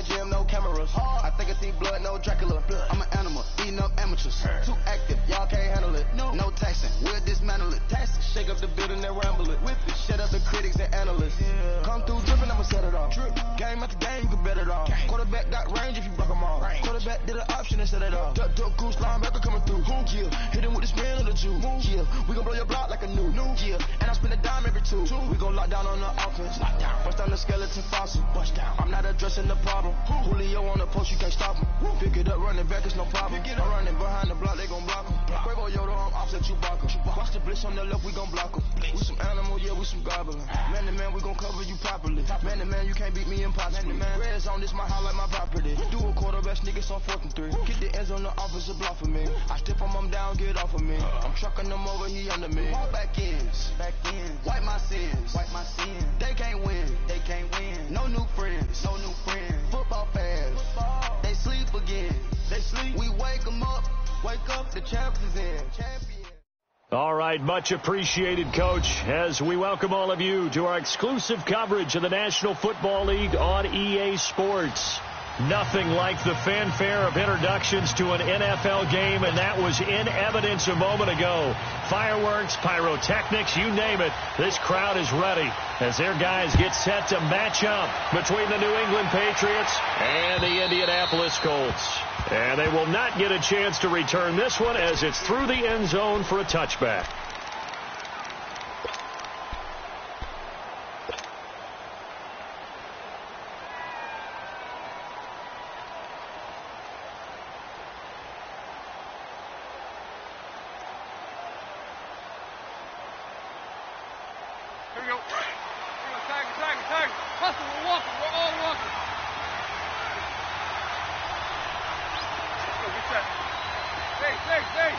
the gym, no cameras. I think I see blood, no Dracula. I'm an animal, eating up amateurs. Too active, y'all can't handle it. No taxing, we'll dismantle it. Shake up the building and ramble it. Whip it, shut up the critics and analysts. Come through dripping, I'ma set it off. Game after game, you can bet it off. Quarterback got range if you block them all. Quarterback did an option and set it off. Duck, goose, linebacker coming through. Yeah, hit him with the spin of the Jew. Yeah, we gon' blow your block like a new. Yeah, and I spend a dime every two. We gon' lock down on the offense. Bust down the skeleton fossil. I'm not addressing the problem. Julio on the post, you can't stop him. Pick it up, running back, it's no problem. I'm running behind the block, they gon' block him. Quavo Yoda, I'm offset Chewbacca. Watch the blitz on the left, we gon' block him. We some animal, yeah, we some gobbler. Man to man, we gon' cover you properly. Man to man, you can't beat me impossibly. Red zone, this my highlight, my property. Do a quarterback sneak, it's on 4th and 3. Get the ends on the offensive block for me. I step on them down, get off of me. I'm trucking them over, he under me. Back ends, wipe my sins, They can't win, No new friends, Football fans, they sleep again. We wake them up, the champions in. All right, much appreciated, Coach, as we welcome all of you to our exclusive coverage of the National Football League on EA Sports. Nothing like the fanfare of introductions to an NFL game, and that was in evidence a moment ago. Fireworks, pyrotechnics, you name it. This crowd is ready as their guys get set to match up between the New England Patriots and the Indianapolis Colts. And they will not get a chance to return this one as it's through the end zone for a touchback. Here we go. Tag. Hustle, we're walking. We're all walking. Go, get set. Stay.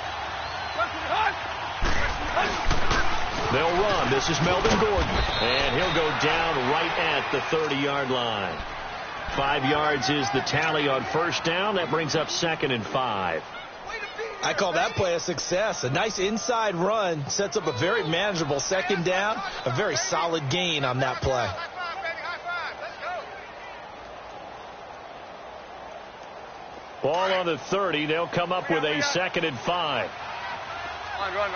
They'll run. This is Melvin Gordon. And he'll go down right at the 30-yard line. 5 yards is the tally on first down. That brings up 2nd and 5. I call that play a success. A nice inside run sets up a very manageable 2nd down. A very solid gain on that play. Ball on the 30. They'll come up with a 2nd and 5. Run.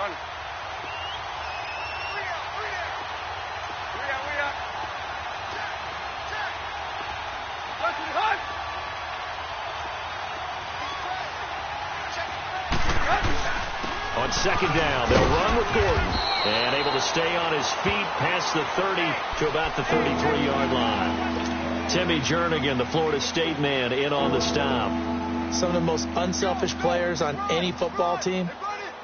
On 2nd down, they'll run with Gordon. And able to stay on his feet past the 30 to about the 33-yard line. Timmy Jernigan, the Florida State man, in on the stop. Some of the most unselfish players on any football team,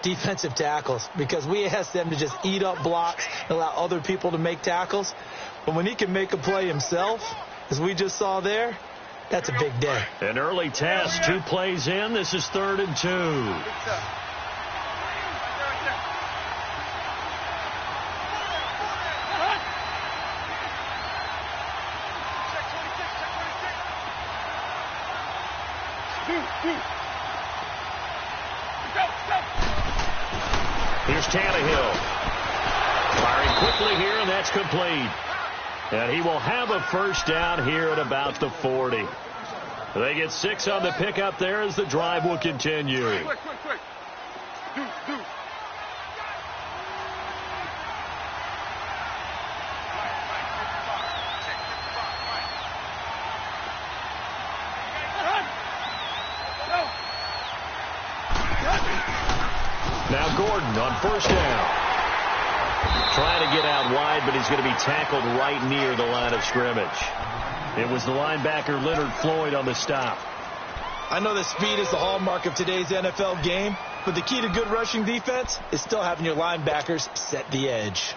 defensive tackles, because we ask them to just eat up blocks and allow other people to make tackles. But when he can make a play himself, as we just saw there, that's a big day. An early test, 2 plays in. This is 3rd and 2. Here's Tannehill. Firing quickly here, and that's complete. And he will have a first down here at about the 40. They get 6 on the pickup there as the drive will continue. Quick. Do. Now Gordon on first down. Trying to get out wide, but he's going to be tackled right near the line of scrimmage. It was the linebacker Leonard Floyd on the stop. I know that speed is the hallmark of today's NFL game, but the key to good rushing defense is still having your linebackers set the edge.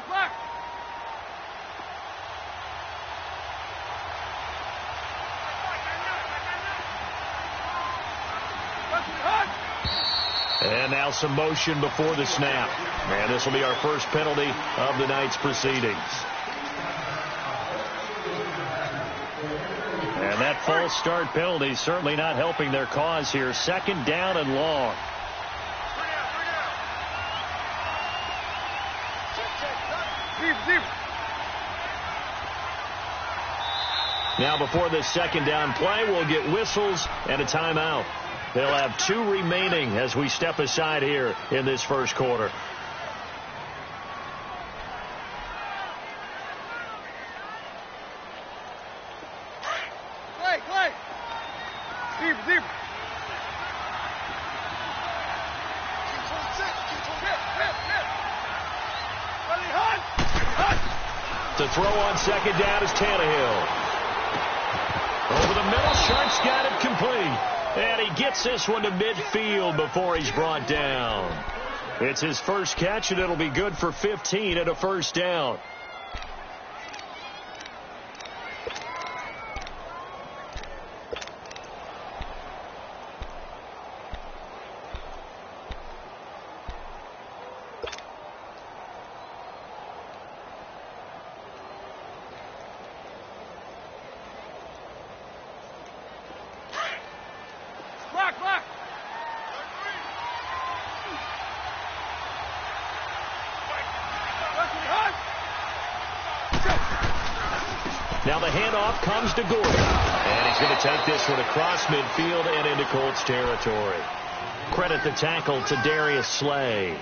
Black. And now some motion before the snap. And this will be our first penalty of the night's proceedings. And that false start penalty certainly not helping their cause here. 2nd down and long. Now before this 2nd down play, we'll get whistles and a timeout. They'll have 2 remaining as we step aside here in this first quarter. To throw on 2nd down is Tannehill. Over the middle, Sharp's got it complete. And he gets this one to midfield before he's brought down. It's his first catch, and it'll be good for 15 and a first down. Now the handoff comes to Gordon. And he's going to take this one across midfield and into Colts territory. Credit the tackle to Darius Slay.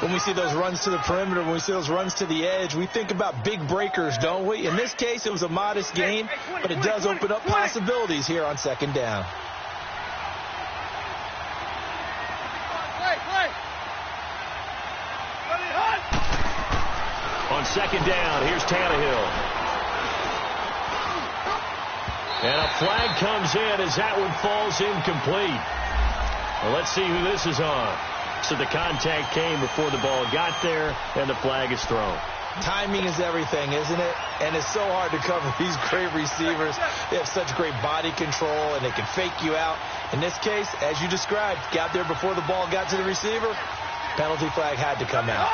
When we see those runs to the perimeter, when we see those runs to the edge, we think about big breakers, don't we? In this case, it was a modest gain, but it does open up possibilities here on 2nd down. On 2nd down, here's Tannehill. And a flag comes in as that one falls incomplete. Well, let's see who this is on. So the contact came before the ball got there, and the flag is thrown. Timing is everything, isn't it? And it's so hard to cover these great receivers. They have such great body control, and they can fake you out. In this case, as you described, got there before the ball got to the receiver. Penalty flag had to come out.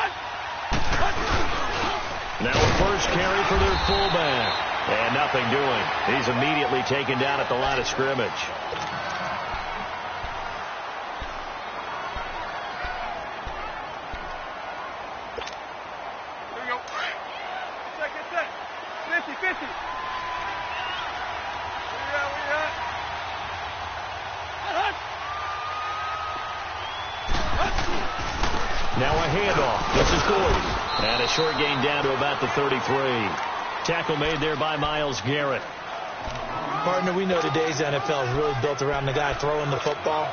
Now a first carry for their fullback. And nothing doing. He's immediately taken down at the line of scrimmage. Here we go. Get set. 50-50. Where you at? Now a handoff. This is Gordon. And a short gain down to about the 33. Tackle made there by Myles Garrett. Partner, we know today's NFL is really built around the guy throwing the football.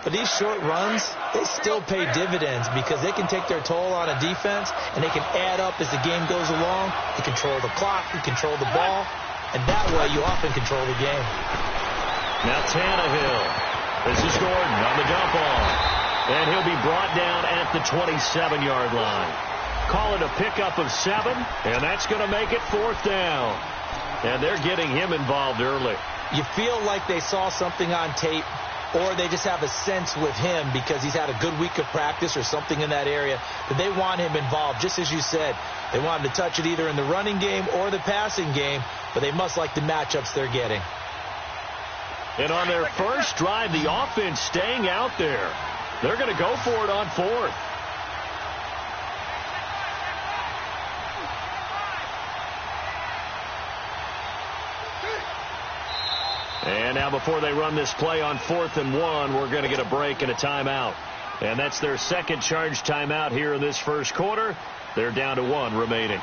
But these short runs, they still pay dividends because they can take their toll on a defense, and they can add up as the game goes along. They control the clock, they control the ball, and that way you often control the game. Now Tannehill. This is Gordon on the dump off. And he'll be brought down at the 27-yard line. Call it a pickup of 7, and that's going to make it 4th down. And they're getting him involved early. You feel like they saw something on tape, or they just have a sense with him because he's had a good week of practice or something in that area that they want him involved. Just as you said, they want him to touch it either in the running game or the passing game, but they must like the matchups they're getting. And on their first drive, the offense staying out there. They're going to go for it on 4th. And now before they run this play on 4th and 1, we're going to get a break and a timeout. And that's their second charge timeout here in this first quarter. They're down to 1 remaining.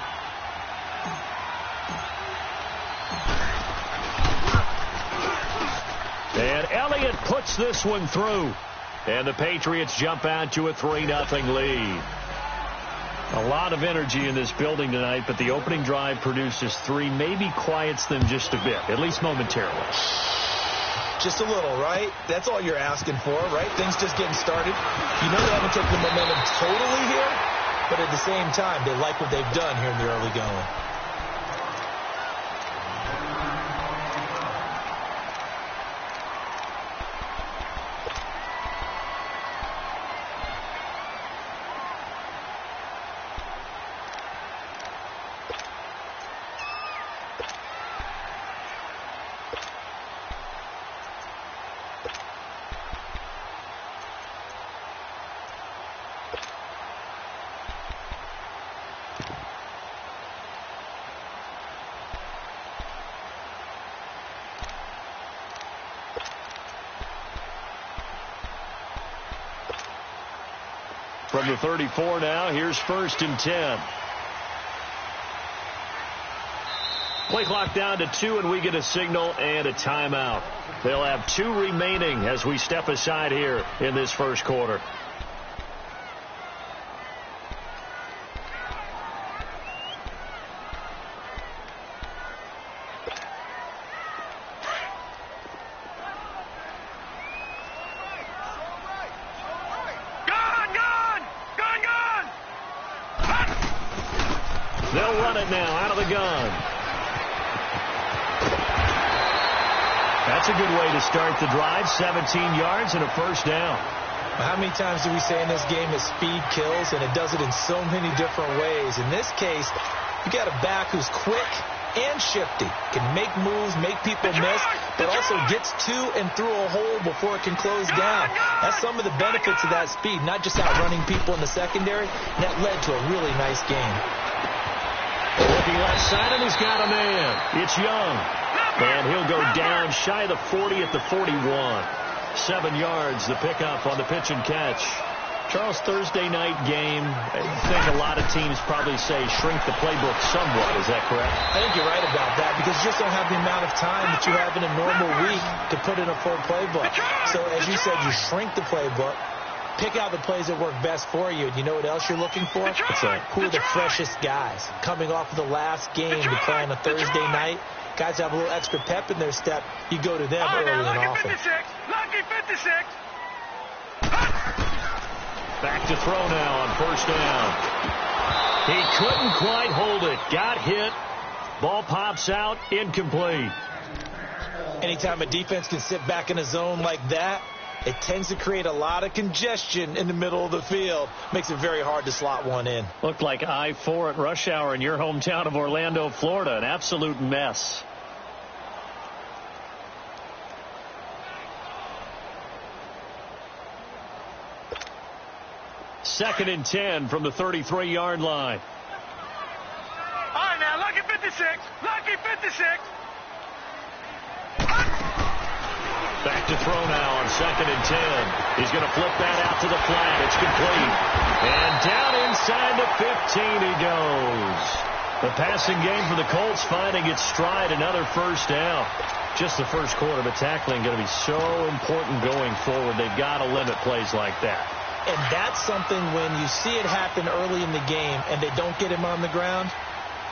And Elliott puts this one through. And the Patriots jump out to a 3-0 lead. A lot of energy in this building tonight, but the opening drive produces 3, maybe quiets them just a bit, at least momentarily. Just a little, right? That's all you're asking for, right? Things just getting started. You know they haven't taken the momentum totally here, but at the same time, they like what they've done here in the early going. From the 34 now, here's 1st and 10. Play clock down to 2, and we get a signal and a timeout. They'll have 2 remaining as we step aside here in this first quarter. They'll run it now out of the gun. That's a good way to start the drive. 17 yards and a first down. How many times do we say in this game that speed kills, and it does it in so many different ways? In this case, you got a back who's quick and shifty, can make moves, make people miss, but also gets to and through a hole before it can close down. That's some of the benefits of that speed, not just outrunning people in the secondary. And that led to a really nice game. Looking left side, and he's got a man. It's Young. And he'll go down shy of the 40 at the 41. 7 yards, the pickup on the pitch and catch. Charles, Thursday night game, I think a lot of teams probably say shrink the playbook somewhat. Is that correct? I think you're right about that, because you just don't have the amount of time that you have in a normal week to put in a full playbook. So, as you said, you shrink the playbook. Pick out the plays that work best for you. And you know what else you're looking for? Who are the freshest guys coming off of the last game to play on a Thursday night? Guys have a little extra pep in their step. You go to them early and often. Lucky 56. Back to throw now on first down. He couldn't quite hold it. Got hit. Ball pops out. Incomplete. Anytime a defense can sit back in a zone like that, it tends to create a lot of congestion in the middle of the field. Makes it very hard to slot one in. Looked like I-4 at rush hour in your hometown of Orlando, Florida. An absolute mess. Second and 10 from the 33-yard line. All right, now, lucky 56. Lucky 56. Back to throw now on second and 10. He's going to flip that out to the flat. It's complete. And down inside the 15 he goes. The passing game for the Colts finding its stride. Another first down. Just the first quarter, but tackling going to be so important going forward. They've got to limit plays like that. And that's something when you see it happen early in the game and they don't get him on the ground,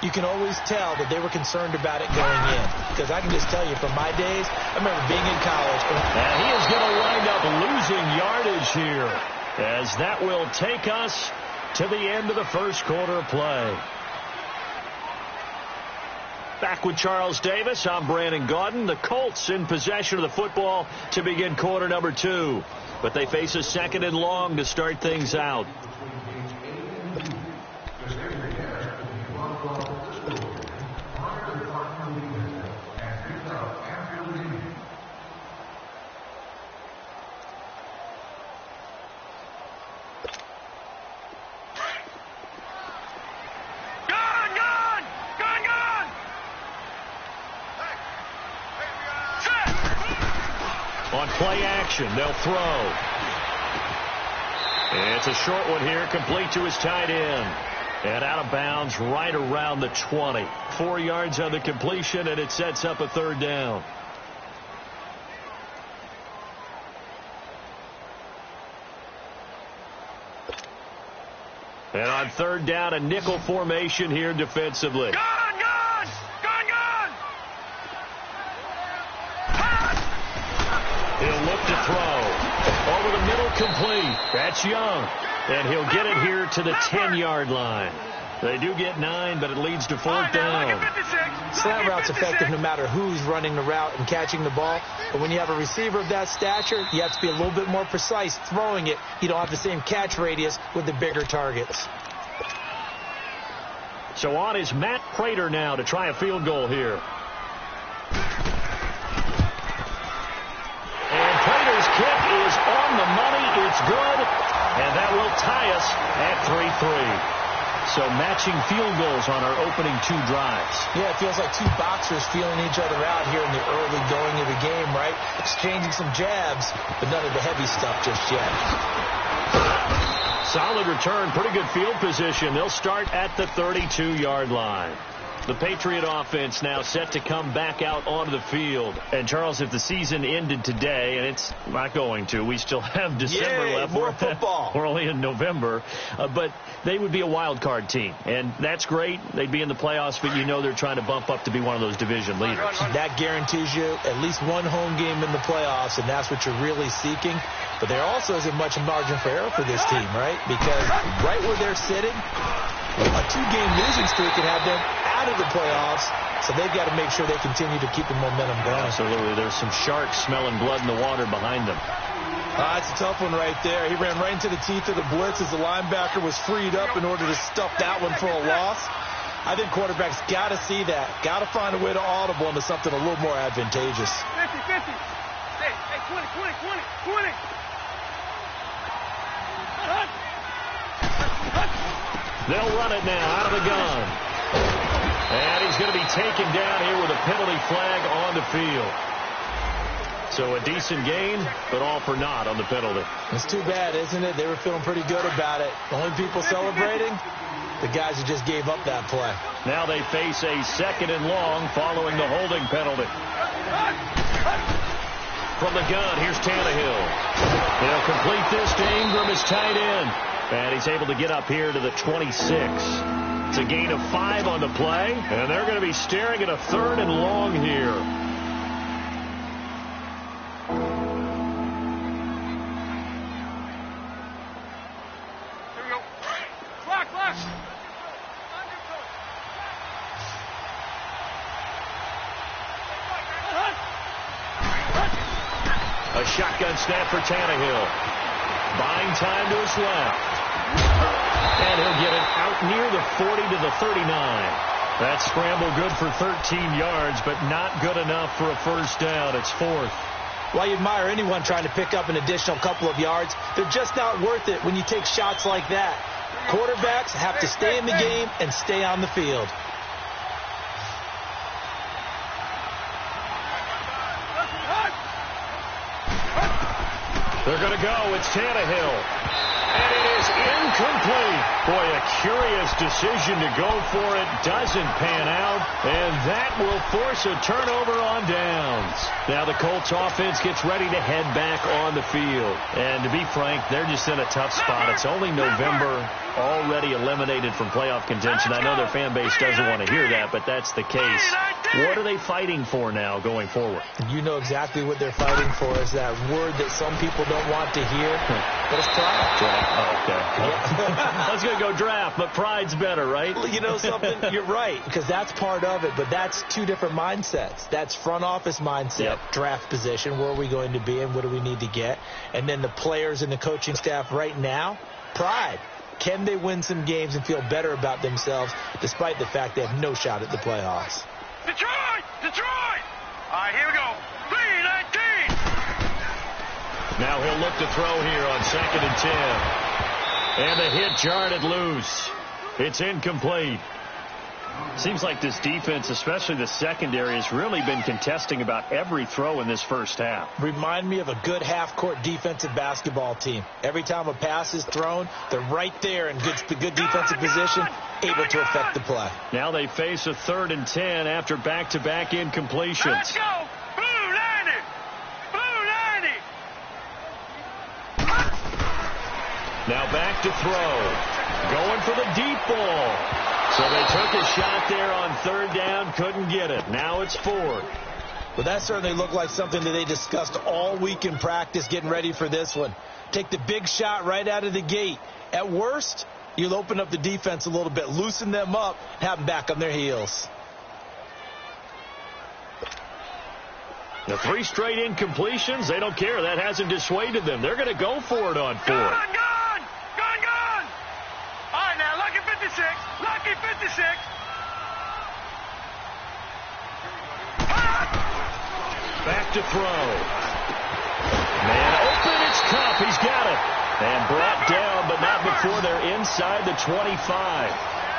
you can always tell that they were concerned about it going in. Because I can just tell you from my days, I remember being in college. And he is going to wind up losing yardage here, as that will take us to the end of the first quarter of play. Back with Charles Davis, I'm Brandon Gaudin. The Colts in possession of the football to begin quarter number 2. But they face a second and long to start things out. On play action, they'll throw. And it's a short one here, complete to his tight end. And out of bounds right around the 20. 4 yards on the completion, and it sets up a third down. And on third down, a nickel formation here defensively. He'll look to throw. Over the middle, complete. That's Young. And he'll get it here to the 10-yard line. They do get 9, but it leads to fourth down. Slant route's effective no matter who's running the route and catching the ball. But when you have a receiver of that stature, you have to be a little bit more precise throwing it. You don't have the same catch radius with the bigger targets. So on is Matt Prater now to try a field goal here. And Prater It's good, and that will tie us at 3-3. So matching field goals on our opening 2 drives. Yeah, it feels like 2 boxers feeling each other out here in the early going of the game, right? Exchanging some jabs, but none of the heavy stuff just yet. Solid return, pretty good field position. They'll start at the 32-yard line. The Patriot offense now set to come back out onto the field. And, Charles, if the season ended today, and it's not going to, we still have December left. More football. We're only in November. But they would be a wild card team. And that's great. They'd be in the playoffs, but you know they're trying to bump up to be one of those division leaders. That guarantees you at least 1 home game in the playoffs, and that's what you're really seeking. But there also isn't much margin for error for this team, right? Because right where they're sitting, a 2-game losing streak can have them out of the playoffs, so they've got to make sure they continue to keep the momentum going. Absolutely. There's some sharks smelling blood in the water behind them. That's a tough one right there. He ran right into the teeth of the blitz as the linebacker was freed up in order to stuff that one for a loss. I think quarterbacks got to see that. Got to find a way to audible into something a little more advantageous. 50-50. Hey, 20. They'll run it now out of the gun. And he's going to be taken down here with a penalty flag on the field. So a decent gain, but all for naught on the penalty. It's too bad, isn't it? They were feeling pretty good about it. The only people celebrating, the guys who just gave up that play. Now they face a 2nd and long following the holding penalty. From the gun, here's Tannehill. They'll complete this to Ingram as tight end. And he's able to get up here to the 26. It's a gain of 5 on the play, and they're going to be staring at a 3rd and long here. Here we go. Clock. A shotgun snap for Tannehill. Buying time to his left. And he'll get it out near the 40 to the 39. That scramble good for 13 yards, but not good enough for a first down. It's 4th. While you admire anyone trying to pick up an additional couple of yards, they're just not worth it when you take shots like that. Quarterbacks have to stay in the game and stay on the field. They're going to go. It's Tannehill. And it is incomplete. Boy, a curious decision to go for it. Doesn't pan out. And that will force a turnover on downs. Now the Colts offense gets ready to head back on the field. And to be frank, they're just in a tough spot. It's only November, already eliminated from playoff contention. I know their fan base doesn't want to hear that, but that's the case. What are they fighting for now going forward? You know exactly what they're fighting for is that word that some people don't want to hear, but it's pride. Oh, okay. I was going to go draft, but pride's better, right? You know something? You're right, because that's part of it, but that's 2 different mindsets. That's front office mindset, draft position, where are we going to be and what do we need to get? And then the players and the coaching staff right now, pride. Can they win some games and feel better about themselves despite the fact they have no shot at the playoffs? Detroit! All right, here we go. 3-19. Now he'll look to throw here on 2nd and 10. And the hit jarred it loose. It's incomplete. Seems like this defense, especially the secondary, has really been contesting about every throw in this first half. Remind me of a good half-court defensive basketball team. Every time a pass is thrown, they're right there in good defensive position, able to affect the play. Now they face a 3rd and 10 after back-to-back incompletions. Let's go! Blue 90! Now back to throw. Going for the deep ball. So they took a shot there on 3rd down, couldn't get it. Now it's 4th. Well, that certainly looked like something that they discussed all week in practice getting ready for this one. Take the big shot right out of the gate. At worst, you'll open up the defense a little bit, loosen them up, have them back on their heels. The 3 straight incompletions, they don't care. That hasn't dissuaded them. They're going to go for it on 4th. Gun! All right, now, lucky 56. Lucky 56. Back to throw. Man open, it's Cup. He's got it. And brought down, but not before they're inside the 25.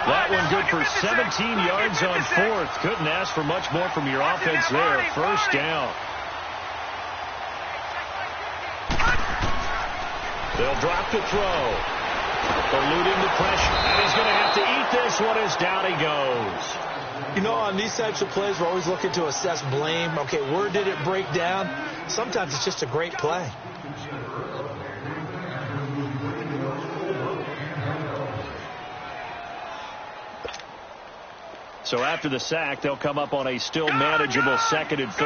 That one good for 17 yards on fourth. Couldn't ask for much more from your offense there. First down. They'll drop to throw. Eluding the pressure. And he's going to have to eat this one as down he goes. You know, on these types of plays, we're always looking to assess blame. Okay, where did it break down? Sometimes it's just a great play. So after the sack, they'll come up on a still manageable 2nd and 13.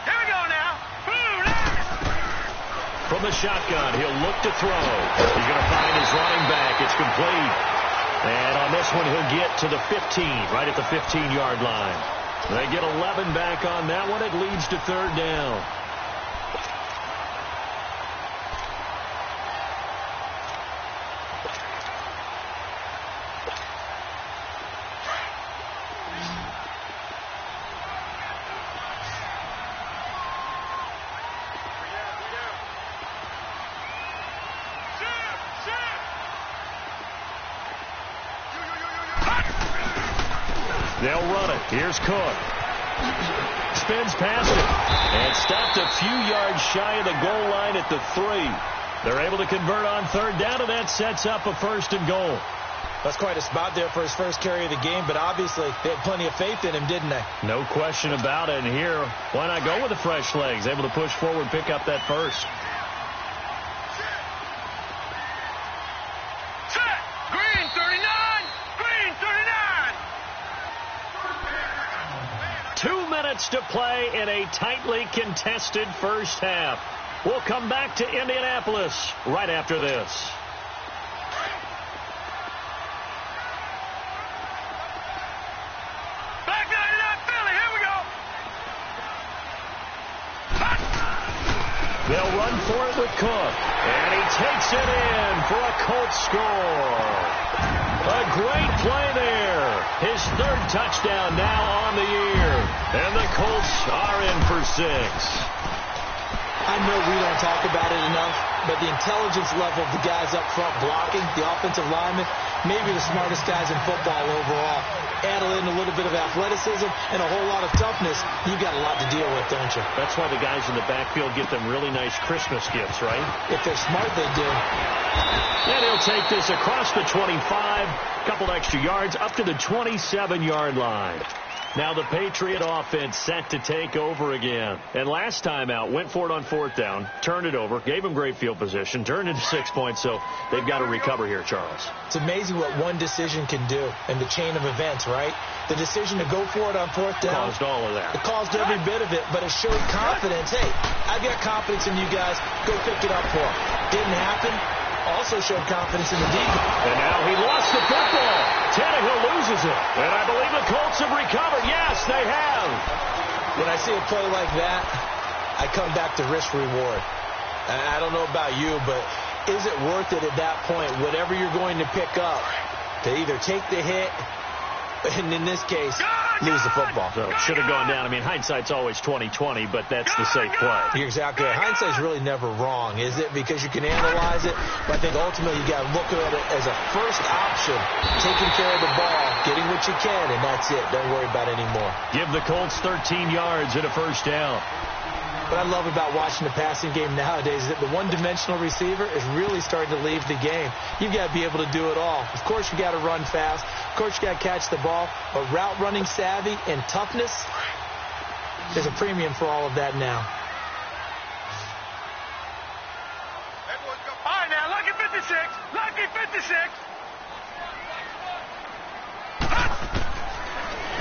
Here we go now. From the shotgun, he'll look to throw. He's going to find his running back. It's complete. And on this one, he'll get to the 15, right at the 15-yard line. They get 11 back on that one. It leads to third down. They'll run it. Here's Cook. Spins past it. And stopped a few yards shy of the goal line at the 3. They're able to convert on third down, and that sets up a 1st and goal. That's quite a spot there for his first carry of the game, but obviously they had plenty of faith in him, didn't they? No question about it. And here, why not go with the fresh legs? Able to push forward, pick up that first. Green 39. Green 39. 2 minutes to play in a tightly contested first half. We'll come back to Indianapolis right after this. Back 99 Philly. Here we go. They'll run for it with Cook. And he takes it in for a Colts score. A great play there. His 3rd touchdown now on the year. And the Colts are in for 6. I know we don't talk about it enough, but the intelligence level of the guys up front blocking, the offensive linemen, maybe the smartest guys in football overall. Add in a little bit of athleticism and a whole lot of toughness, you've got a lot to deal with, don't you? That's why the guys in the backfield get them really nice Christmas gifts, right? If they're smart, they do. And he'll take this across the 25, a couple extra yards, up to the 27-yard line. Now the Patriot offense set to take over again. And last time out, went for it on 4th down, turned it over, gave them great field position, turned into 6 points, so they've got to recover here, Charles. It's amazing what one decision can do in the chain of events, right? The decision to go for it on 4th down. Caused all of that. It caused every bit of it, but it showed confidence. Hey, I've got confidence in you guys. Go pick it up for them. Didn't happen. Also showed confidence in the defense. And now he lost the football. Tannehill loses it. And I believe the Colts have recovered. Yes, they have. When I see a play like that, I come back to risk reward. I don't know about you, but is it worth it at that point, whatever you're going to pick up, to either take the hit, and in this case, lose the football? So it should have gone down. I mean, hindsight's always 20/20, but that's the safe play. You're exactly right. Hindsight's really never wrong, is it? Because you can analyze it, but I think ultimately you got to look at it as a first option, taking care of the ball, getting what you can, and that's it. Don't worry about it anymore. Give the Colts 13 yards and a first down. What I love about watching the passing game nowadays is that the one-dimensional receiver is really starting to leave the game. You've got to be able to do it all. Of course, you got to run fast. Of course, you got to catch the ball. But route running savvy and toughness, there's a premium for all of that now. All right, now, lucky 56. Lucky 56.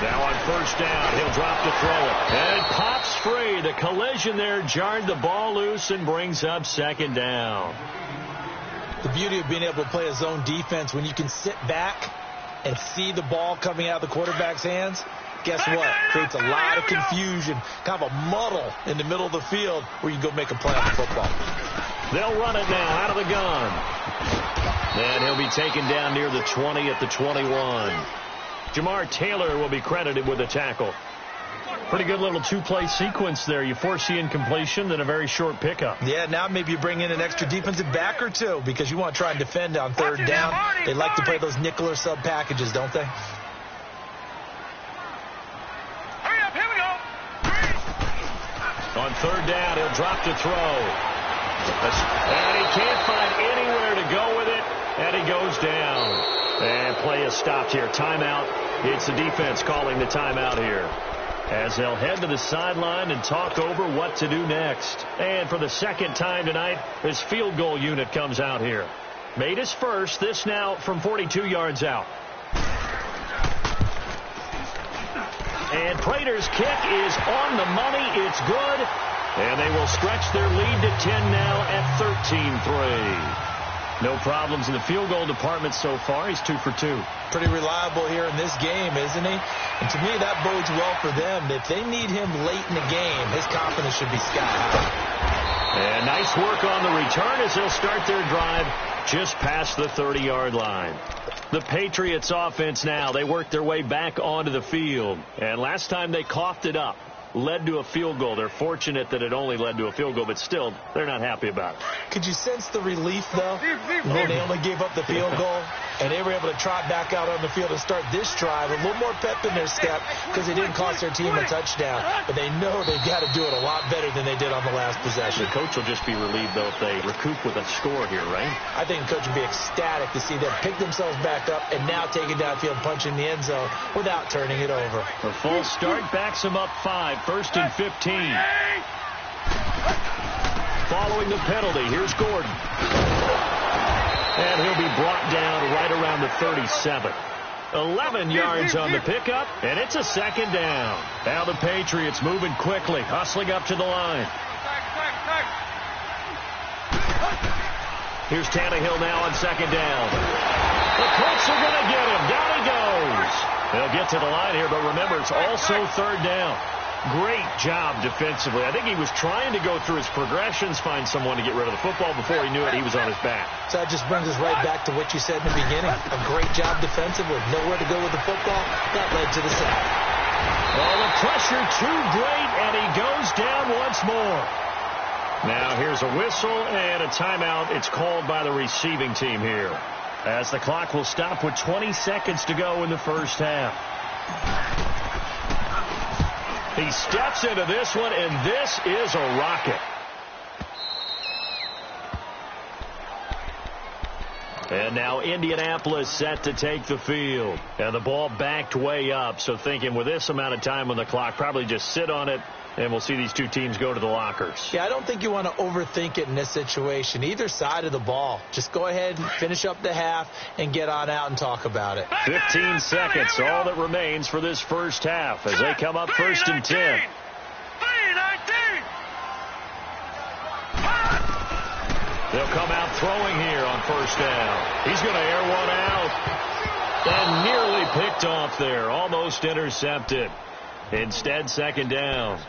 Now on first down, he'll drop to throw it. And it pops free. The collision there jarred the ball loose and brings up 2nd down. The beauty of being able to play a zone defense when you can sit back and see the ball coming out of the quarterback's hands, guess what? Creates a lot of confusion, kind of a muddle in the middle of the field where you go make a play on the football. They'll run it now out of the gun. And he'll be taken down near the 20 at the 21. Jamar Taylor will be credited with the tackle. Pretty good little two-play sequence there. You force the incompletion, then a very short pickup. Yeah, now maybe you bring in an extra defensive back or two because you want to try and defend on third down. They like to play those nickel or sub packages, don't they? Hurry up, here we go. On third down, he'll drop to throw. And he can't find anywhere to go with it, and he goes down. And play is stopped here. Timeout. It's the defense calling the timeout here, as they'll head to the sideline and talk over what to do next. And for the second time tonight, this field goal unit comes out here. Made his first, this now from 42 yards out. And Prater's kick is on the money. It's good. And they will stretch their lead to 10 now at 13-3. No problems in the field goal department so far. He's 2 for 2. Pretty reliable here in this game, isn't he? And to me, that bodes well for them. If they need him late in the game, his confidence should be sky high. And nice work on the return as they'll start their drive just past the 30-yard line. The Patriots offense now, they work their way back onto the field. And last time they coughed it up, led to a field goal. They're fortunate that it only led to a field goal, but still, they're not happy about it. Could you sense the relief, though, when they only gave up the field goal, and they were able to trot back out on the field and start this drive, a little more pep in their step because they didn't cost their team a touchdown, but they know they've got to do it a lot better than they did on the last possession. The coach will just be relieved, though, if they recoup with a score here, right? I think the coach would be ecstatic to see them pick themselves back up and now take it downfield, punch in the end zone without turning it over. A false start backs them up 5, 1st and 15. Following the penalty, here's Gordon. And he'll be brought down right around the 37. 11 yards on the pickup, and it's a second down. Now the Patriots moving quickly, hustling up to the line. Here's Tannehill now on second down. The Colts are going to get him. Down he goes. They'll get to the line here, but remember, it's also third down. Great job defensively. I think he was trying to go through his progressions, find someone to get rid of the football. Before he knew it, he was on his back. So that just brings us right back to what you said in the beginning. A great job defensively. Nowhere to go with the football. That led to the sack. Well, the pressure too great, and he goes down once more. Now here's a whistle and a timeout. It's called by the receiving team here, as the clock will stop with 20 seconds to go in the first half. He steps into this one, and this is a rocket. And now Indianapolis set to take the field. And the ball backed way up, so thinking with this amount of time on the clock, probably just sit on it, and we'll see these two teams go to the lockers. Yeah, I don't think you want to overthink it in this situation. Either side of the ball. Just go ahead and finish up the half and get on out and talk about it. 15 seconds, all that remains for this first half as they come up 1st and 10. They'll come out throwing here on first down. He's going to air one out. And nearly picked off there. Almost intercepted. Instead, second down.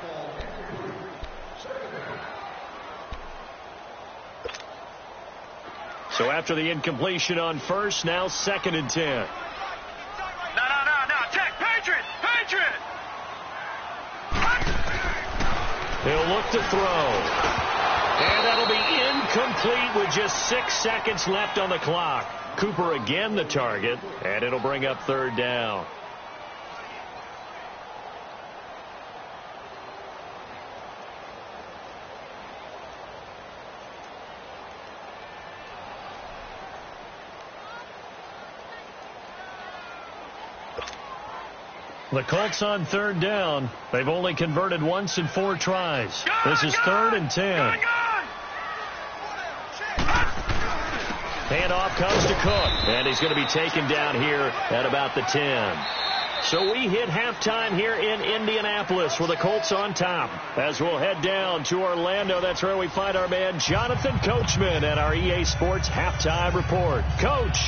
So after the incompletion on first, now 2nd and 10. No. Check. Patriot. He'll look to throw. And that'll be incomplete with just 6 seconds left on the clock. Cooper again the target, and it'll bring up third down. The Colts on third down. They've only converted once in 4 tries. This is 3rd and 10. Handoff comes to Cook, and he's going to be taken down here at about the 10. So we hit halftime here in Indianapolis with the Colts on top. As we'll head down to Orlando, that's where we find our man Jonathan Coachman at our EA Sports Halftime Report. Coach.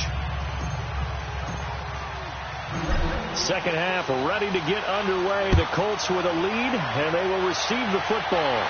Second half ready to get underway. The Colts with a lead, and they will receive the football.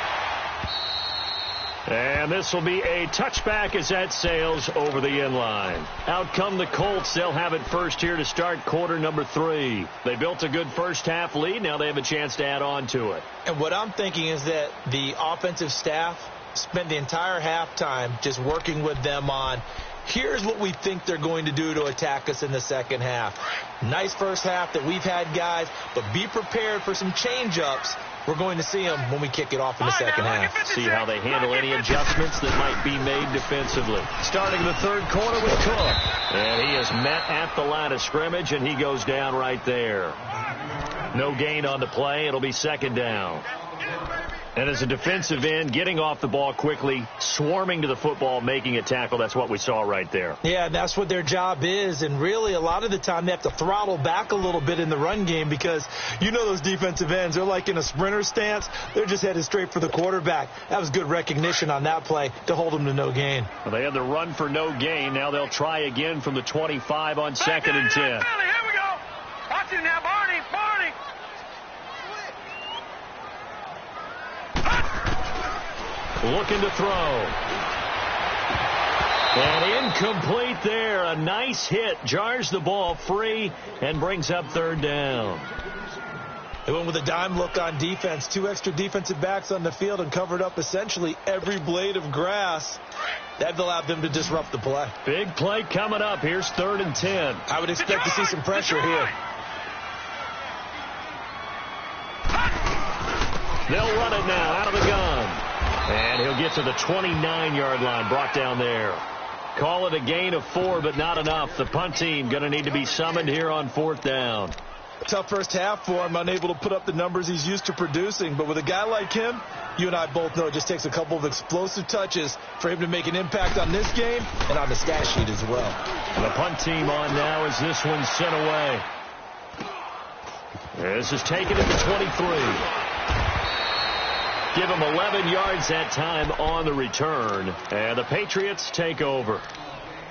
And this will be a touchback as that sails over the end line. Out come the Colts. They'll have it first here to start quarter number 3. They built a good first half lead. Now they have a chance to add on to it. And what I'm thinking is that the offensive staff spent the entire halftime just working with them on, here's what we think they're going to do to attack us in the second half. Nice first half that we've had, guys, but be prepared for some change-ups. We're going to see them when we kick it off in the second half. See how they handle any adjustments that might be made defensively. Starting the third quarter with Cook. And he is met at the line of scrimmage, and he goes down right there. No gain on the play. It'll be second down. And as a defensive end, getting off the ball quickly, swarming to the football, making a tackle, that's what we saw right there. Yeah, that's what their job is. And really, a lot of the time, they have to throttle back a little bit in the run game because you know those defensive ends, they're like in a sprinter stance. They're just headed straight for the quarterback. That was good recognition on that play to hold them to no gain. Well, they had the run for no gain. Now they'll try again from the 25 on second and 10. Here we go. Watch it now, Barney. Barney. Looking to throw. And incomplete there. A nice hit. Jars the ball free and brings up third down. They went with a dime look on defense. 2 extra defensive backs on the field and covered up essentially every blade of grass. That allowed them to disrupt the play. Big play coming up. Here's third and 10. I would expect to see some pressure here. They'll run it now out of the gun. And he'll get to the 29-yard line, brought down there. Call it a gain of 4, but not enough. The punt team going to need to be summoned here on fourth down. Tough first half for him, unable to put up the numbers he's used to producing. But with a guy like him, you and I both know it just takes a couple of explosive touches for him to make an impact on this game and on the stat sheet as well. And the punt team on now as this one's sent away. This is taken at the 23. Give him 11 yards that time on the return. And the Patriots take over.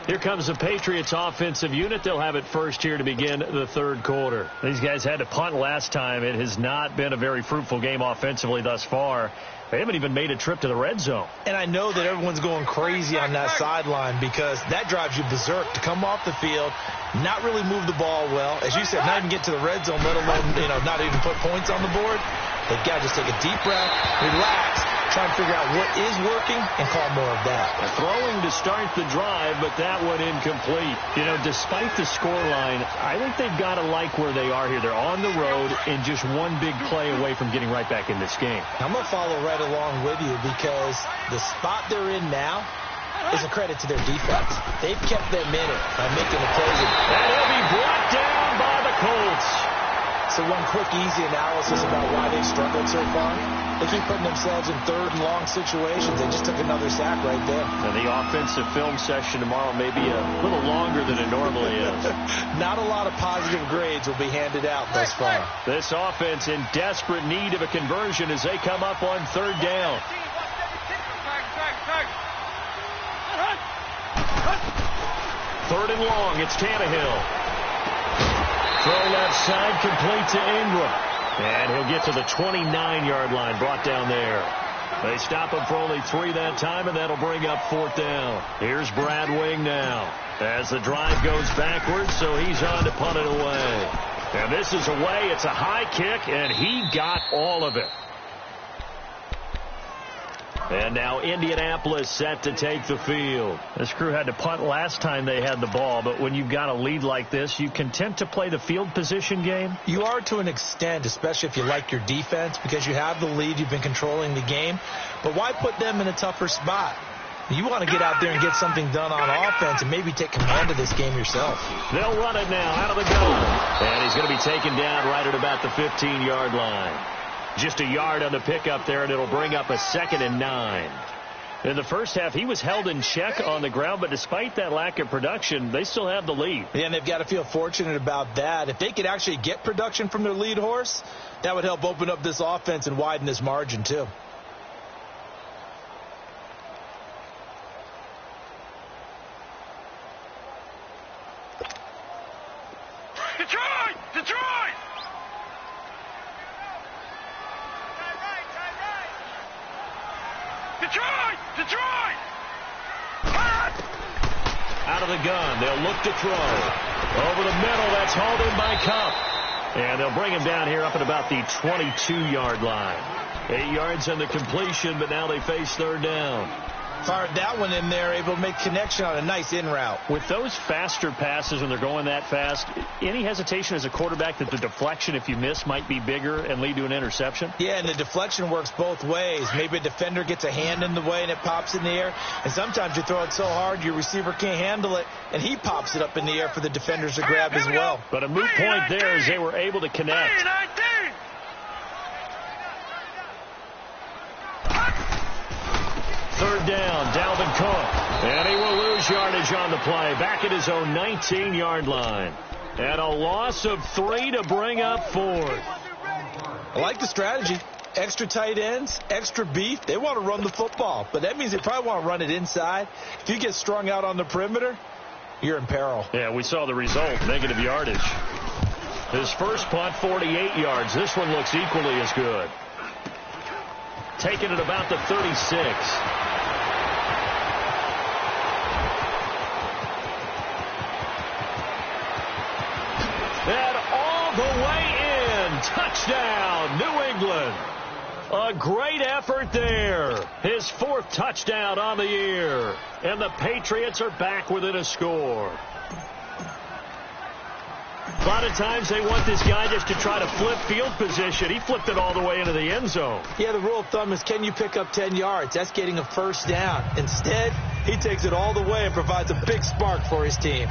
Here comes the Patriots offensive unit. They'll have it first here to begin the third quarter. These guys had to punt last time. It has not been a very fruitful game offensively thus far. They haven't even made a trip to the red zone. And I know that everyone's going crazy on that sideline because that drives you berserk to come off the field, not really move the ball well. As you said, not even get to the red zone, let alone, not even put points on the board. They've got to just take a deep breath, relax, try and figure out what is working, and call more of that. Throwing to start the drive, but that one incomplete. Despite the scoreline, I think they've got to like where they are here. They're on the road and just one big play away from getting right back in this game. I'm going to follow right along with you because the spot they're in now is a credit to their defense. They've kept them in it by making the plays. And he'll be brought down by the Colts. So one quick, easy analysis about why they've struggled so far. They keep putting themselves in third and long situations. They just took another sack right there. And the offensive film session tomorrow may be a little longer than it normally is. Not a lot of positive grades will be handed out thus far. This offense in desperate need of a conversion as they come up on third down. Third and long, it's Tannehill. Throw left side, complete to Ingram. And he'll get to the 29-yard line, brought down there. They stop him for only 3 that time, and that'll bring up fourth down. Here's Brad Wing now as the drive goes backwards, so he's on to punt it away. And this is away. It's a high kick, and he got all of it. And now Indianapolis set to take the field. This crew had to punt last time they had the ball, but when you've got a lead like this, you content to play the field position game? You are to an extent, especially if you like your defense, because you have the lead, you've been controlling the game. But why put them in a tougher spot? You want to get out there and get something done on offense and maybe take command of this game yourself. They'll run it now out of the gun. And he's going to be taken down right at about the 15-yard line. Just a yard on the pickup there, and it'll bring up a 2nd and 9. In the first half, he was held in check on the ground, but despite that lack of production, they still have the lead. Yeah, and they've got to feel fortunate about that. If they could actually get production from their lead horse, that would help open up this offense and widen this margin, too. Detroit! Detroit! Detroit! Detroit! Out of the gun. They'll look to throw. Over the middle. That's hauled in by Cup. And they'll bring him down here up at about the 22-yard line. 8 yards on the completion, but now they face third down. Fired that one in there, able to make connection on a nice in route. With those faster passes when they're going that fast, any hesitation as a quarterback that the deflection, if you miss, might be bigger and lead to an interception? Yeah, and the deflection works both ways. Maybe a defender gets a hand in the way and it pops in the air. And sometimes you throw it so hard your receiver can't handle it, and he pops it up in the air for the defenders to grab as well. But a moot point there as they were able to connect. Third down, Dalvin Cook. And he will lose yardage on the play. Back at his own 19-yard line. And a loss of 3 to bring up fourth. I like the strategy. Extra tight ends, extra beef. They want to run the football. But that means they probably want to run it inside. If you get strung out on the perimeter, you're in peril. Yeah, we saw the result, negative yardage. His first punt, 48 yards. This one looks equally as good. Taken at about the 36. And all the way in. Touchdown, New England. A great effort there. His 4th touchdown on the year. And the Patriots are back within a score. A lot of times they want this guy just to try to flip field position. He flipped it all the way into the end zone. Yeah, the rule of thumb is, can you pick up 10 yards? That's getting a first down. Instead, he takes it all the way and provides a big spark for his team.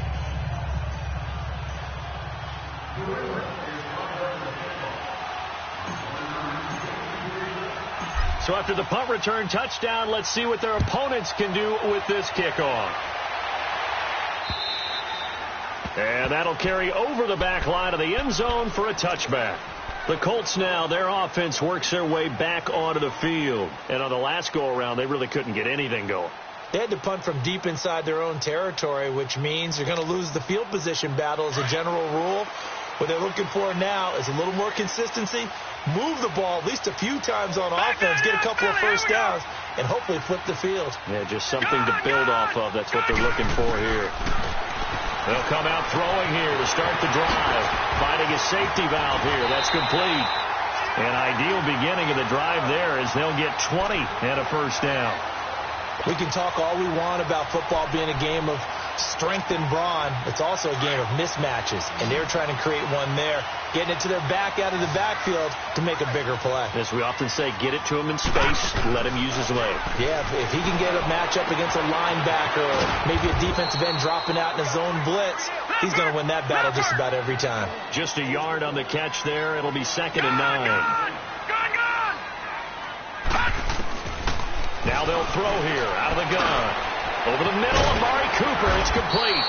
So after the punt return touchdown, let's see what their opponents can do with this kickoff. And that'll carry over the back line of the end zone for a touchback. The Colts now, their offense works their way back onto the field. And on the last go-around, they really couldn't get anything going. They had to punt from deep inside their own territory, which means they're going to lose the field position battle as a general rule. What they're looking for now is a little more consistency, move the ball at least a few times on offense, get a couple of first downs, and hopefully flip the field. Yeah, just something to build off of. That's what they're looking for here. They'll come out throwing here to start the drive. Finding a safety valve here. That's complete. An ideal beginning of the drive there as they'll get 20 and a first down. We can talk all we want about football being a game of strength and brawn. It's also a game of mismatches, and they're trying to create one there, getting it to their back out of the backfield to make a bigger play. As we often say, get it to him in space, let him use his leg. Yeah, if he can get a matchup against a linebacker or maybe a defensive end dropping out in a zone blitz, he's going to win that battle just about every time. Just a yard on the catch there. It'll be 2nd and 9. Now they'll throw here out of the gun. Over the middle, Amari Cooper. It's complete.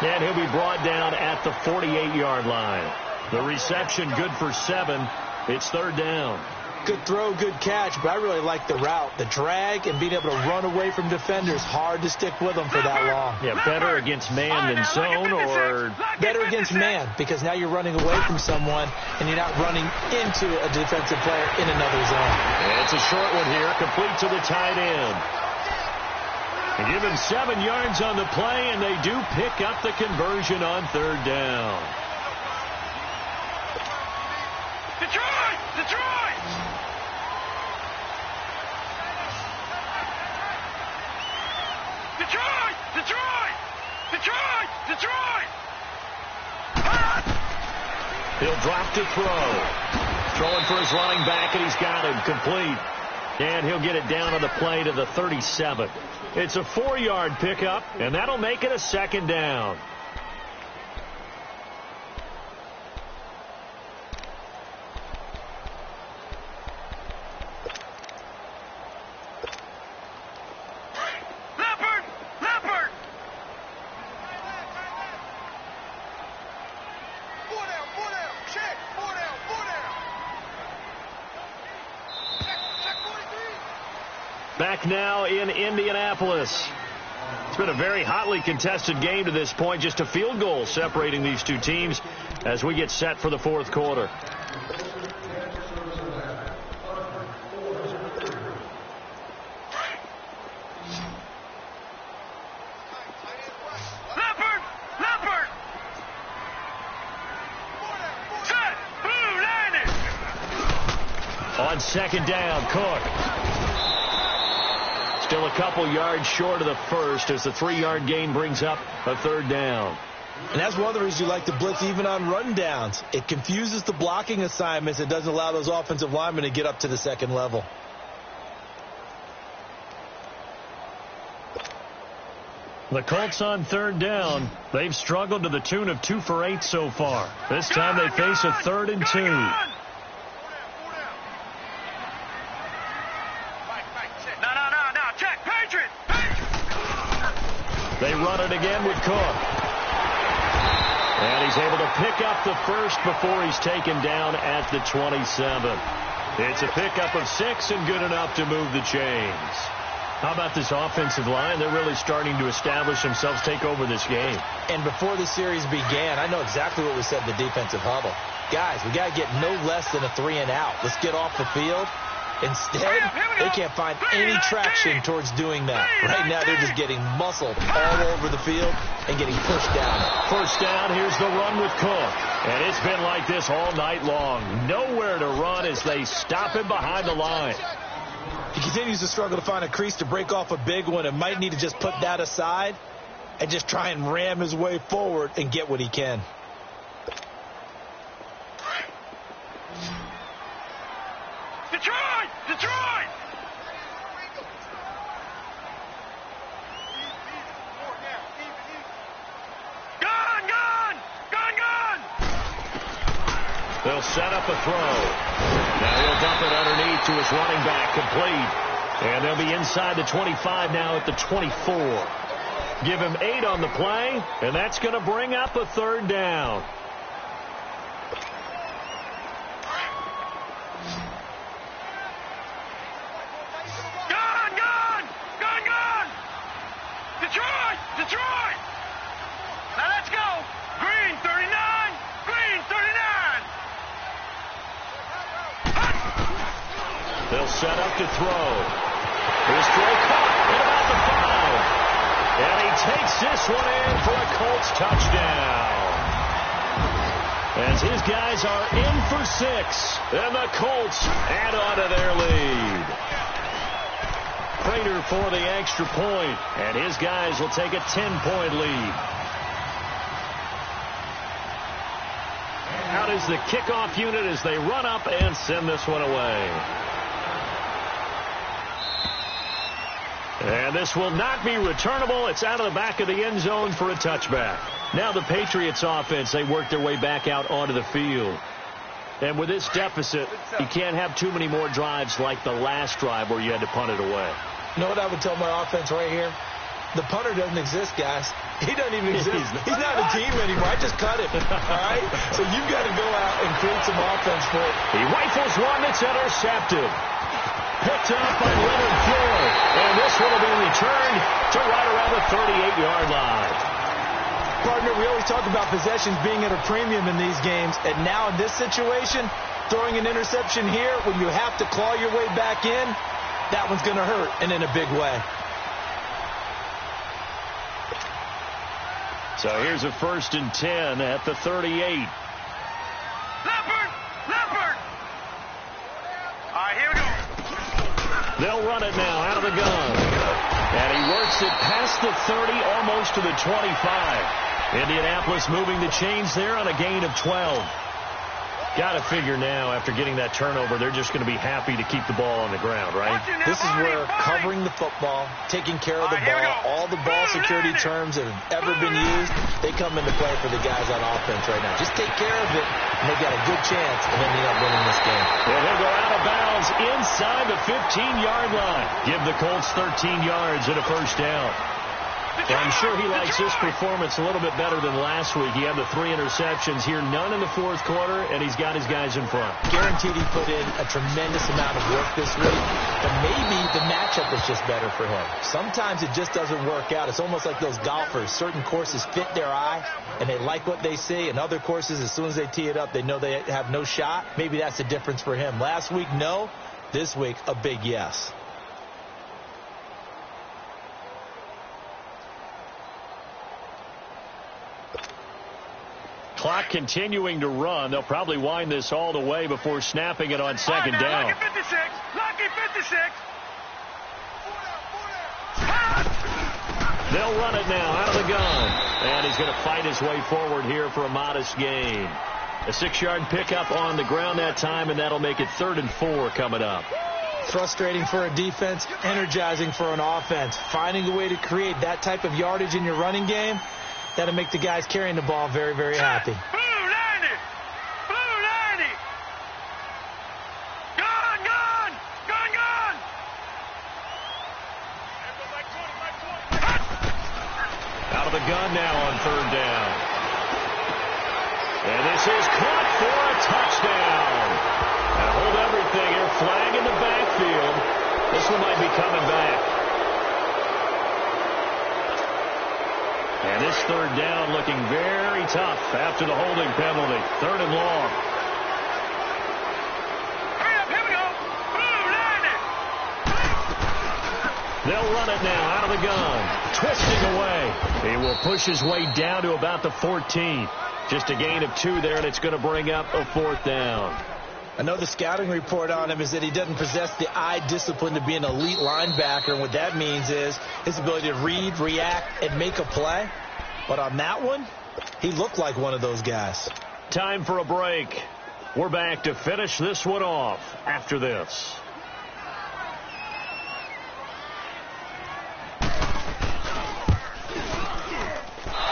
And he'll be brought down at the 48-yard line. The reception good for 7. It's 3rd down. Good throw, good catch, but I really like the route. The drag and being able to run away from defenders. Hard to stick with them for that long. Yeah, better against man than zone, or better against man, because now you're running away from someone and you're not running into a defensive player in another zone. And it's a short one here, complete to the tight end. They give him 7 yards on the play, and they do pick up the conversion on 3rd down. Detroit! Detroit! Detroit! Detroit! Detroit! Detroit! He'll drop to throw. Throwing for his running back, and he's got him complete. And he'll get it down on the play to the 37. It's a 4-yard pickup, and that'll make it a 2nd down. Back now in Indianapolis. It's been a very hotly contested game to this point. Just a field goal separating these two teams as we get set for the 4th quarter. On second down, Cook. Still a couple yards short of the first as the 3-yard gain brings up a third down. And that's one of the reasons you like to blitz even on run downs. It confuses the blocking assignments. It doesn't allow those offensive linemen to get up to the second level. The Colts on third down. They've struggled to the tune of 2 for 8 so far. This time they face a 3rd and 2. No. Check. Patriot. They run it again with Cook. And he's able to pick up the first before he's taken down at the 27. It's a pickup of 6 and good enough to move the chains. How about this offensive line? They're really starting to establish themselves, take over this game. And before the series began, I know exactly what we said in the defensive huddle. Guys, we got to get no less than a 3 and out. Let's get off the field. Instead, they can't find any traction towards doing that. Right now, they're just getting muscled all over the field and getting pushed down. First down, here's the run with Cook. And it's been like this all night long. Nowhere to run as they stop him behind the line. He continues to struggle to find a crease to break off a big one and might need to just put that aside and just try and ram his way forward and get what he can. Detroit! Gun! They'll set up a throw. Now he'll dump it underneath to his running back, complete. And they'll be inside the 25 now at the 24. Give him 8 on the play, and that's going to bring up a 3rd down. Detroit! Now let's go! Green 39! They'll set up to throw. Here's Troy caught at about the 5. And he takes this one in for a Colts touchdown. As his guys are in for 6. And the Colts add on to their lead. Prater for the extra point, and his guys will take a 10-point lead. Out is the kickoff unit as they run up and send this one away. And this will not be returnable. It's out of the back of the end zone for a touchback. Now the Patriots offense, they work their way back out onto the field. And with this deficit, you can't have too many more drives like the last drive where you had to punt it away. You know what I would tell my offense right here? The punter doesn't exist, guys. He doesn't even exist. He's not a team anymore. I just cut him. All right? So you've got to go out and create some offense for it. He rifles one that's intercepted. Picked up by Leonard Floyd. And this one will be returned to right around the 38-yard line. Partner, we always talk about possessions being at a premium in these games. And now in this situation, throwing an interception here when you have to claw your way back in, that one's going to hurt, and in a big way. So here's a 1st and 10 at the 38. Leopard! All right, here we go. They'll run it now out of the gun. And he works it past the 30, almost to the 25. Indianapolis moving the chains there on a gain of 12. Got to figure now, after getting that turnover, they're just going to be happy to keep the ball on the ground, right? This is where covering the football, taking care of the ball, all the ball security terms that have ever been used, they come into play for the guys on offense right now. Just take care of it, and they've got a good chance of ending up winning this game. And he'll go out of bounds inside the 15-yard line. Give the Colts 13 yards and a first down. Well, I'm sure he likes his performance a little bit better than last week. He had the 3 interceptions here, none in the 4th quarter, and he's got his guys in front. Guaranteed he put in a tremendous amount of work this week, but maybe the matchup is just better for him. Sometimes it just doesn't work out. It's almost like those golfers. Certain courses fit their eye, and they like what they see, and other courses, as soon as they tee it up, they know they have no shot. Maybe that's the difference for him. Last week, no. This week, a big yes. Clock continuing to run. They'll probably wind this all the way before snapping it on second down. Lucky 56. Lucky 56. They'll run it now out of the gun. And he's going to fight his way forward here for a modest gain. A 6-yard pickup on the ground that time, and that'll make it 3rd and 4 coming up. Frustrating for a defense, energizing for an offense. Finding a way to create that type of yardage in your running game, that'll make the guys carrying the ball very, very happy. Blue 90. Blue 90. Gone, gone. Gone, gone. Out of the gun now on 3rd down. And this is caught for a touchdown. And hold everything here. Flag in the backfield. This one might be coming back. And this 3rd down looking very tough after the holding penalty. 3rd and long. Hurry up, here we go. Blue 90. They'll run it now out of the gun. Twisting away. He will push his way down to about the 14. Just a gain of 2 there, and it's going to bring up a 4th down. I know the scouting report on him is that he doesn't possess the eye discipline to be an elite linebacker. And what that means is his ability to read, react, and make a play. But on that one, he looked like one of those guys. Time for a break. We're back to finish this one off after this.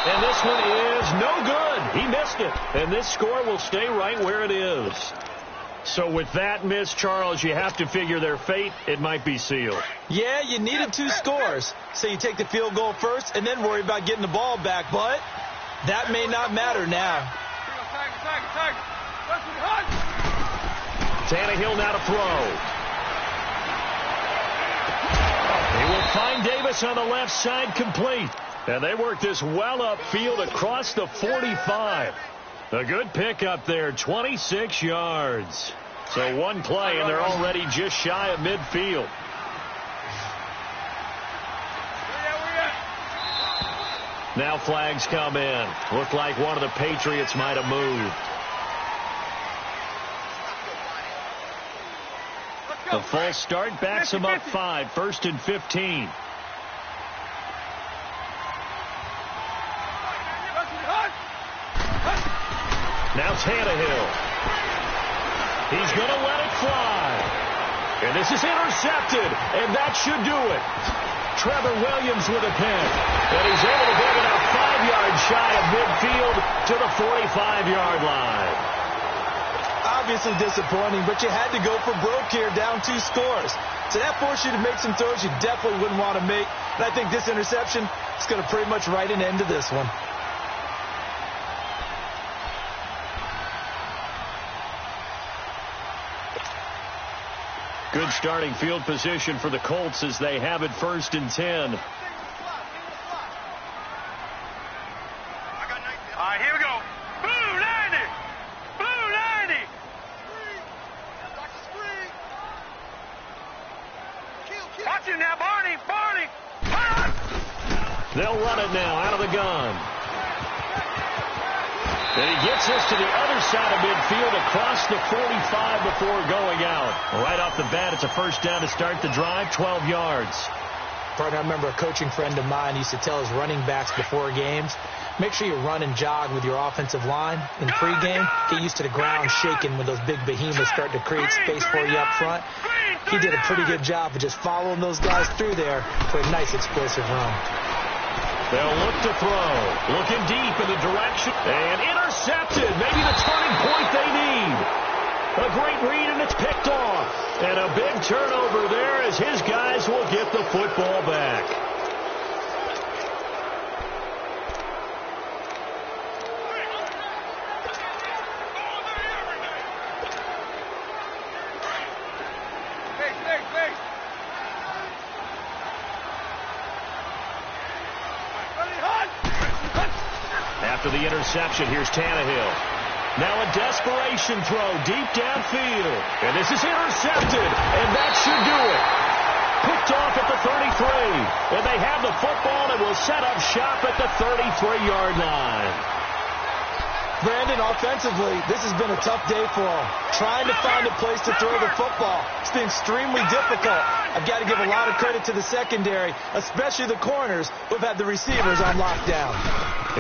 And this one is no good. He missed it. And this score will stay right where it is. So with that miss, Charles, you have to figure their fate. It might be sealed. Yeah, you needed 2 scores. So you take the field goal first and then worry about getting the ball back. But that may not matter now. Tannehill now to throw. He will find Davis on the left side, complete. And they work this well upfield across the 45. A good pickup there, 26 yards. So one play, and they're already just shy of midfield. Now flags come in. Looked like one of the Patriots might have moved. The false start backs him up 5, 1st and 15. Now Tannehill. He's going to let it fly. And this is intercepted, and that should do it. Trevor Williams with a pick. And he's able to bring it up 5 yards shy of midfield to the 45-yard line. Obviously disappointing, but you had to go for broke here, down 2 scores. So that forced you to make some throws you definitely wouldn't want to make. And I think this interception is going to pretty much write an end to this one. Good starting field position for the Colts as they have it 1st and 10. All right, here we go. Blue 90. Blue 90. Watch him now, Barney. Barney. They'll run it now out of the gun. And he gets this to the other side of midfield across the 45 before going out. Right off the bat, it's a 1st down to start the drive, 12 yards. Partner, I remember a coaching friend of mine used to tell his running backs before games, make sure you run and jog with your offensive line in pregame. Get used to the ground shaking when those big behemoths start to create space for you up front. He did a pretty good job of just following those guys through there for a nice explosive run. They'll look to throw. Looking deep in the direction. And intercepted. Maybe the turning point they need. A great read, and it's picked off. And a big turnover there as his guys will get the football back. After the interception, here's Tannehill. Now a desperation throw deep downfield. And this is intercepted, and that should do it. Picked off at the 33. And they have the football and will set up shop at the 33-yard line. Brandon, offensively, this has been a tough day for him. Trying to find a place to throw the football. It's been extremely difficult. I've got to give a lot of credit to the secondary, especially the corners who have had the receivers on lockdown.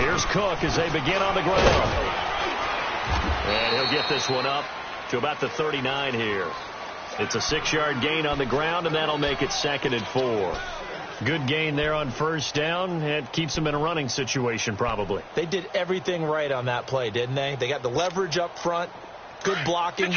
Here's Cook as they begin on the ground. And he'll get this one up to about the 39 here. It's a 6-yard gain on the ground, and that'll make it 2nd and 4. Good gain there on first down. It keeps them in a running situation, probably. They did everything right on that play, didn't they? They got the leverage up front, good blocking,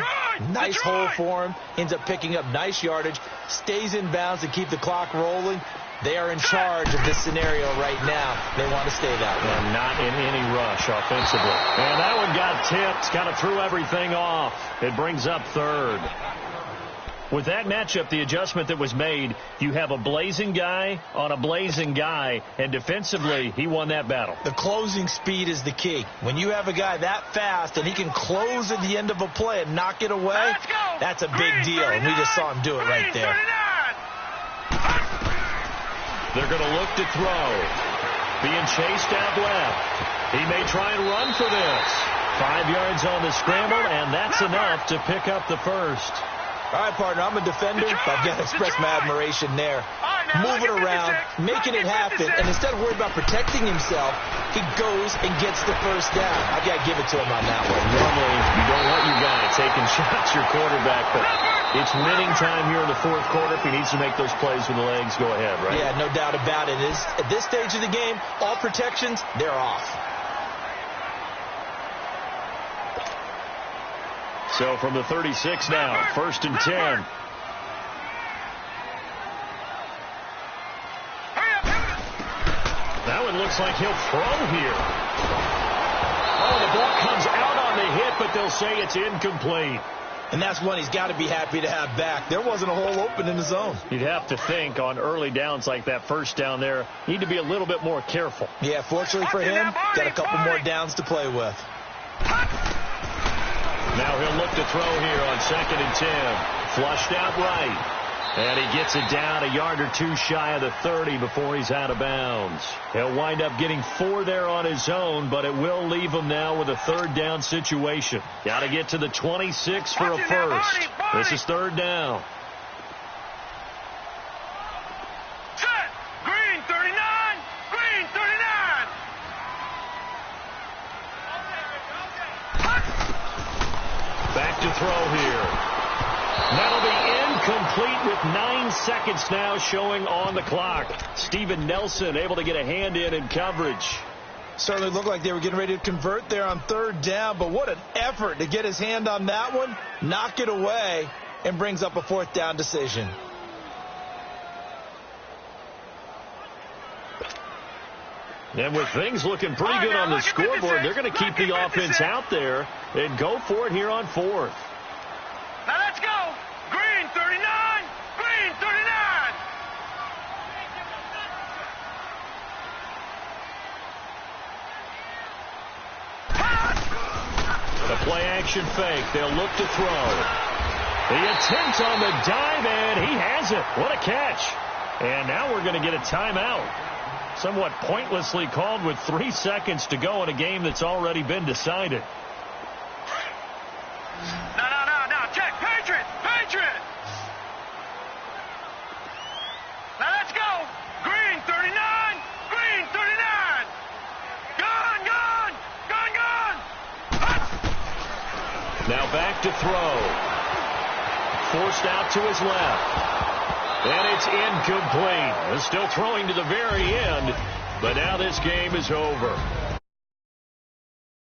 nice hole for him, ends up picking up nice yardage, stays in bounds to keep the clock rolling. They are in charge of this scenario right now. They want to stay that way. And not in any rush offensively. And that one got tipped, kind of threw everything off. It brings up 3rd. With that matchup, the adjustment that was made, you have a blazing guy on a blazing guy, and defensively, he won that battle. The closing speed is the key. When you have a guy that fast and he can close at the end of a play and knock it away, that's a big deal, and we just saw him do it right there. They're going to look to throw. Being chased out left. He may try and run for this. 5 yards on the scramble, and that's enough to pick up the first. All right, partner, I'm a defender. I've got to express my admiration there. Moving around, making it happen, and instead of worrying about protecting himself, he goes and gets the first down. I've got to give it to him on that one. Normally, you don't want your guy taking shots, your quarterback, but it's winning time here in the 4th quarter. If he needs to make those plays with the legs, go ahead, right? Yeah, no doubt about it. At this stage of the game, all protections, they're off. So from the 36 now, 1st and 10. That one looks like he'll throw here. Oh, the ball comes out on the hit, but they'll say it's incomplete. And that's one he's got to be happy to have back. There wasn't a hole open in the zone. You'd have to think on early downs like that first down there, need to be a little bit more careful. Yeah, fortunately for him, got a couple more downs to play with. Now he'll look to throw here on 2nd and 10. Flushed out right. And he gets it down a yard or two shy of the 30 before he's out of bounds. He'll wind up getting 4 there on his own, but it will leave him now with a 3rd down situation. Got to get to the 26 for a first. This is 3rd down. Set. Green 39. Green 39. Back to throw here. That'll be incomplete with 9 seconds now showing on the clock. Steven Nelson able to get a hand in coverage. Certainly looked like they were getting ready to convert there on 3rd down, but what an effort to get his hand on that one, knock it away, and brings up a 4th down decision. And with things looking pretty good on the scoreboard, they're going to keep the offense out there and go for it here on 4th. Now let's go. Green 39. Green 39. The play action fake. They'll look to throw. The attempt on the dive, and he has it. What a catch. And now we're going to get a timeout. Somewhat pointlessly called with 3 seconds to go in a game that's already been decided. Now, check. Patriot. Now let's go. Green 39. Green 39. Gun. Now back to throw. Forced out to his left. And it's incomplete. They're still throwing to the very end, but now this game is over.